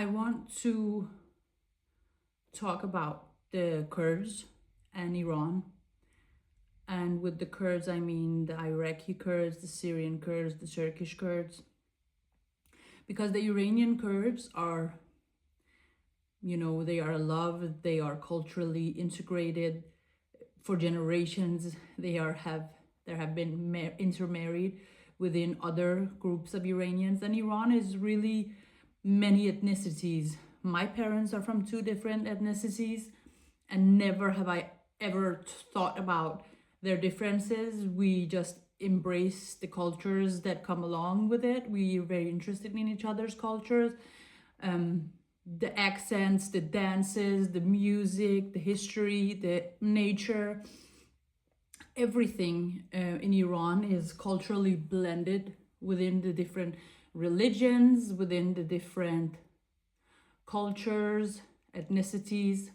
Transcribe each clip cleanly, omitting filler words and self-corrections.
I want to talk about the Kurds and Iran. And with the Kurds, I mean the Iraqi Kurds, the Syrian Kurds, the Turkish Kurds. Because the Iranian Kurds are, they are loved, they are culturally integrated for generations. There have been intermarried within other groups of Iranians. And Iran is really many ethnicities. My parents are from two different ethnicities, and never have I ever thought about their differences. We just embrace the cultures that come along with it. We are very interested in each other's cultures. The accents, the dances, the music, the history, the nature, everything in Iran is culturally blended within the different religions, within the different cultures, ethnicities.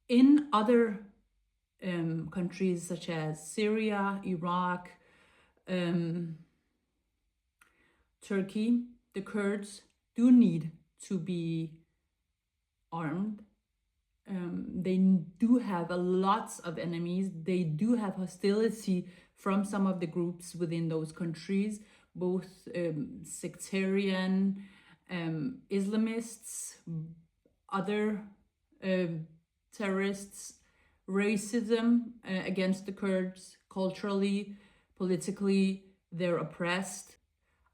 In other countries such as Syria, Iraq, Turkey, the Kurds do need to be armed. They do have lots of enemies. They do have hostility from some of the groups within those countries, both sectarian, Islamists, other terrorists, racism against the Kurds, culturally, politically, they're oppressed.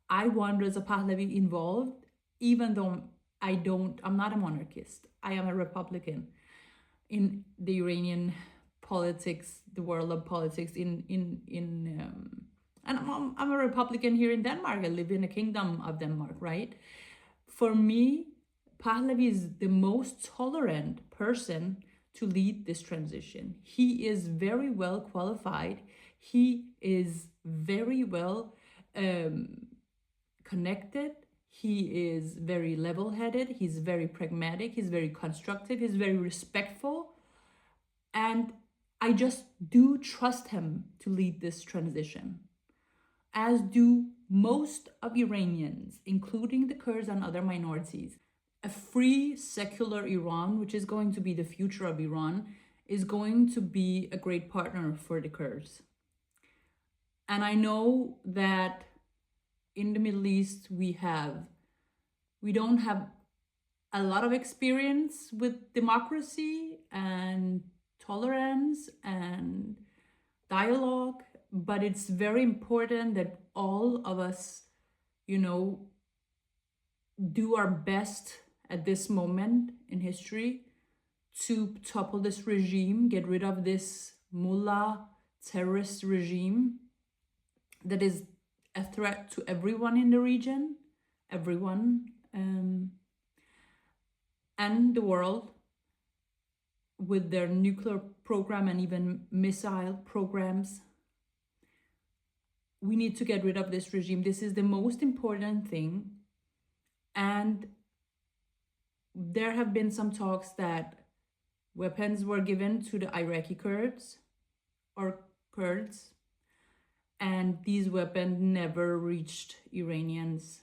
I wonder, as a Pahlavi involved, even though I'm not a monarchist, I am a Republican in the Iranian politics, the world of politics and I'm a Republican here in Denmark. I live in a kingdom of Denmark, right? For me, Pahlavi is the most tolerant person to lead this transition. He is very well qualified. He is very well connected. He is very level-headed. He's very pragmatic. He's very constructive. He's very respectful. And I just do trust him to lead this transition, as do most of Iranians, including the Kurds and other minorities. A free, secular Iran, which is going to be the future of Iran, is going to be a great partner for the Kurds. And I know that in the Middle East, we don't have a lot of experience with democracy and tolerance and dialogue, but it's very important that all of us, do our best at this moment in history to topple this regime, get rid of this mullah terrorist regime that is a threat to everyone in the region, everyone, and the world, with their nuclear program and even missile programs. We need to get rid of this regime. This is the most important thing. And there have been some talks that weapons were given to the Iraqi Kurds or Kurds, and these weapons never reached Iranians.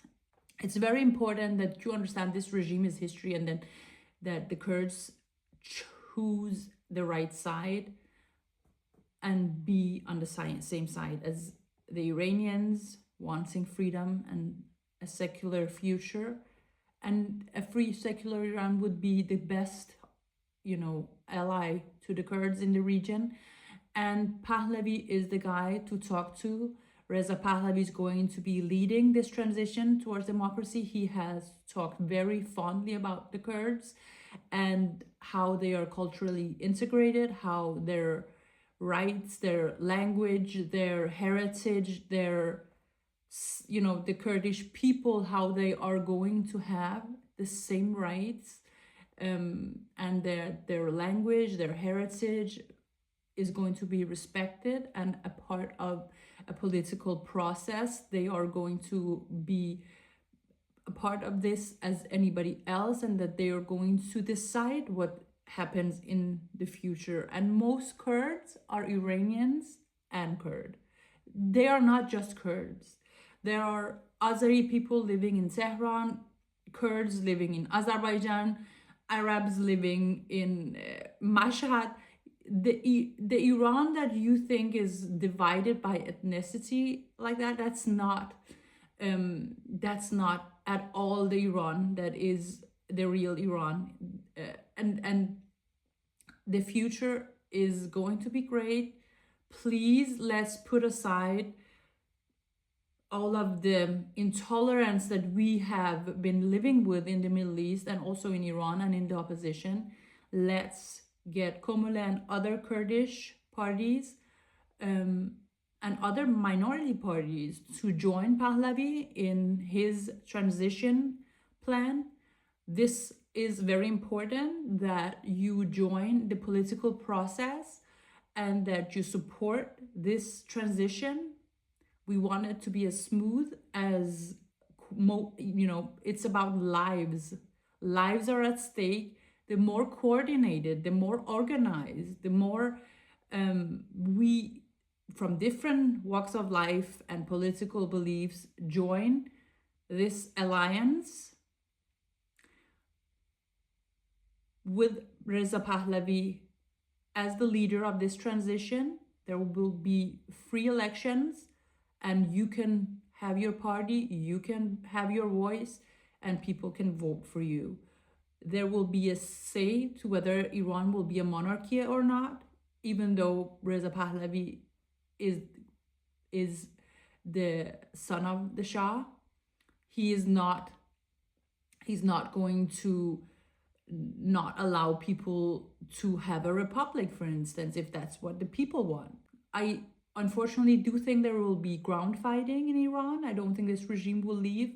It's very important that you understand this regime is history, and then that the Kurds choose the right side and be on the same side as the Iranians, wanting freedom and a secular future. And a free secular Iran would be the best, ally to the Kurds in the region. And Pahlavi is the guy to talk to. Reza Pahlavi is going to be leading this transition towards democracy. He has talked very fondly about the Kurds and how they are culturally integrated, how their rights, their language, their heritage, the Kurdish people, how they are going to have the same rights, and their language, their heritage is going to be respected and a part of a political process. They are going to be a part of this as anybody else, and that they are going to decide what happens in the future. And most Kurds are Iranians and Kurd. They are not just Kurds. There are Azeri people living in Tehran, Kurds living in Azerbaijan, Arabs living in Mashhad. The Iran that you think is divided by ethnicity like that, that's not at all the Iran that is the real Iran. And the future is going to be great. Please, let's put aside all of the intolerance that we have been living with in the Middle East and also in Iran and in the opposition. Let's get Komule and other Kurdish parties and other minority parties to join Pahlavi in his transition plan. This is very important that you join the political process and that you support this transition. We want it to be as smooth as, it's about lives. Lives are at stake. The more coordinated, the more organized, the more we from different walks of life and political beliefs join this alliance with Reza Pahlavi as the leader of this transition. There will be free elections, and you can have your party, you can have your voice, and people can vote for you. There will be a say to whether Iran will be a monarchy or not, even though Reza Pahlavi is the son of the Shah. He's not going to not allow people to have a republic, for instance, if that's what the people want. I unfortunately do think there will be ground fighting in Iran. I don't think this regime will leave,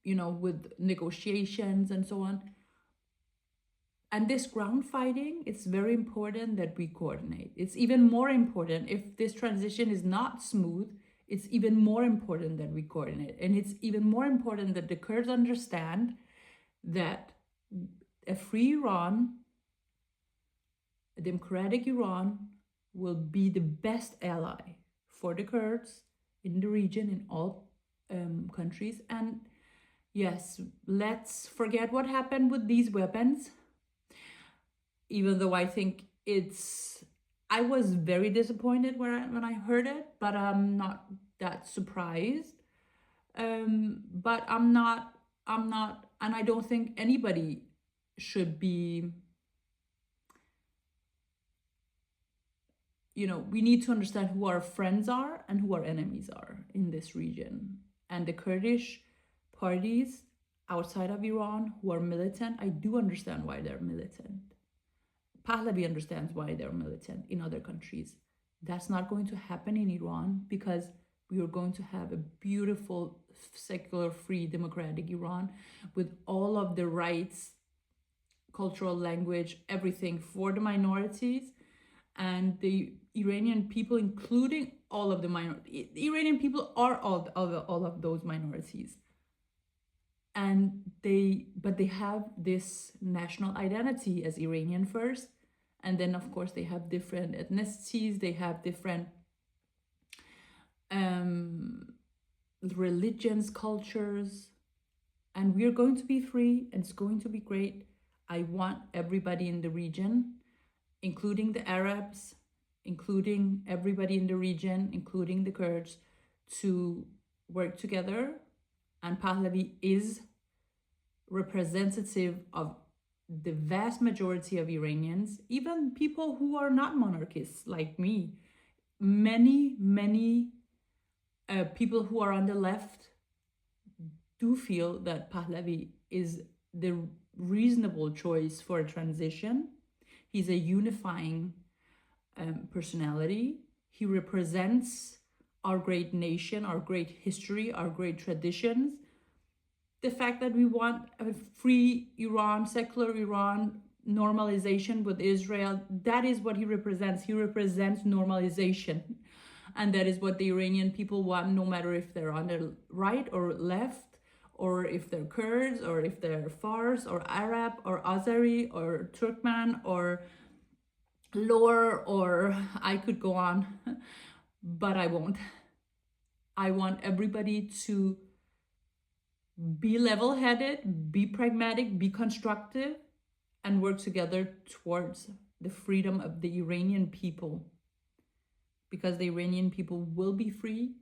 with negotiations and so on. And this ground fighting, it's very important that we coordinate. It's even more important if this transition is not smooth. It's even more important that we coordinate. And it's even more important that the Kurds understand that a free Iran, a democratic Iran, will be the best ally for the Kurds in the region, in all countries. And yes, let's forget what happened with these weapons. Even though I think I was very disappointed when I heard it, but I'm not that surprised. But I'm not, and I don't think anybody should be, we need to understand who our friends are and who our enemies are in this region. And the Kurdish parties outside of Iran who are militant, I do understand why they're militant. Pahlavi understands why they're militant in other countries. That's not going to happen in Iran, because we are going to have a beautiful, secular, free, democratic Iran with all of the rights, cultural language, everything for the minorities. And the Iranian people, including all of the minorities, the Iranian people are all of those minorities. And they have this national identity as Iranian first, and then of course they have different ethnicities, they have different religions, cultures, and we're going to be free, and it's going to be great. I want everybody in the region, including the Arabs, including everybody in the region, including the Kurds, to work together. And Pahlavi is representative of the vast majority of Iranians, even people who are not monarchists like me. Many people who are on the left do feel that Pahlavi is the reasonable choice for a transition. He's a unifying personality. He represents our great nation, our great history, our great traditions. The fact that we want a free Iran, secular Iran, normalization with Israel, that is what he represents. He represents normalization. And that is what the Iranian people want, no matter if they're on the right or left, or if they're Kurds, or if they're Fars, or Arab, or Azeri, or Turkmen, or Lower, or I could go on, but I won't. I want everybody to be level-headed, be pragmatic, be constructive, and work together towards the freedom of the Iranian people. Because the Iranian people will be free,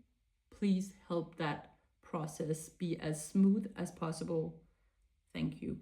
please help that process be as smooth as possible. Thank you.